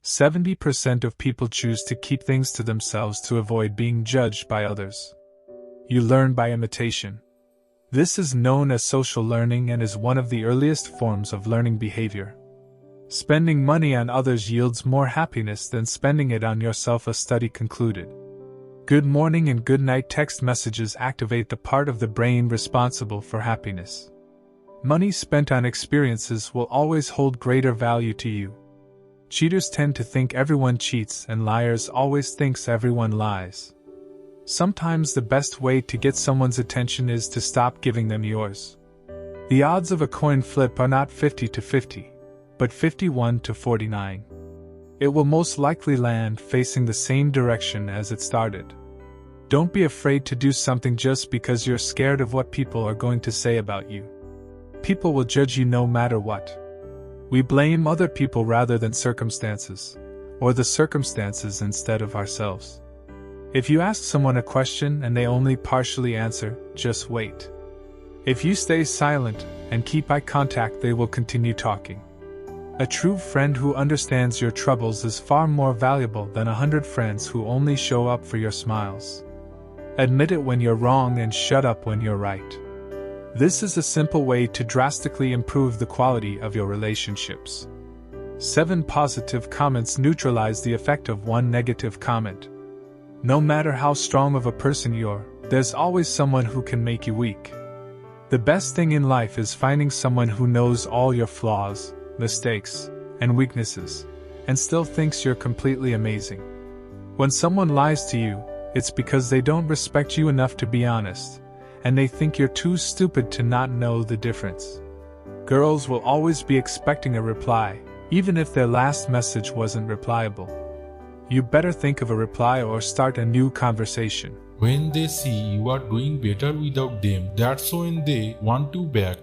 70% of people choose to keep things to themselves to avoid being judged by others. You learn by imitation. This is known as social learning and is one of the earliest forms of learning behavior. Spending money on others yields more happiness than spending it on yourself, a study concluded. Good morning and good night text messages activate the part of the brain responsible for happiness. Money spent on experiences will always hold greater value to you. Cheaters tend to think everyone cheats, and liars always thinks everyone lies. Sometimes the best way to get someone's attention is to stop giving them yours. The odds of a coin flip are not 50-50, but 51-49. It will most likely land facing the same direction as it started. Don't be afraid to do something just because you're scared of what people are going to say about you. People will judge you no matter what. We blame other people rather than circumstances, or the circumstances instead of ourselves. If you ask someone a question and they only partially answer, just wait. If you stay silent and keep eye contact, they will continue talking. A true friend who understands your troubles is far more valuable than 100 friends who only show up for your smiles. Admit it when you're wrong and shut up when you're right. This is a simple way to drastically improve the quality of your relationships. 7 positive comments neutralize the effect of 1 negative comment. No matter how strong of a person you're, there's always someone who can make you weak. The best thing in life is finding someone who knows all your flaws, mistakes, and weaknesses, and still thinks you're completely amazing. When someone lies to you, it's because they don't respect you enough to be honest, and they think you're too stupid to not know the difference. Girls will always be expecting a reply, even if their last message wasn't replyable. You better think of a reply or start a new conversation. When they see you are doing better without them, that's when they want you back.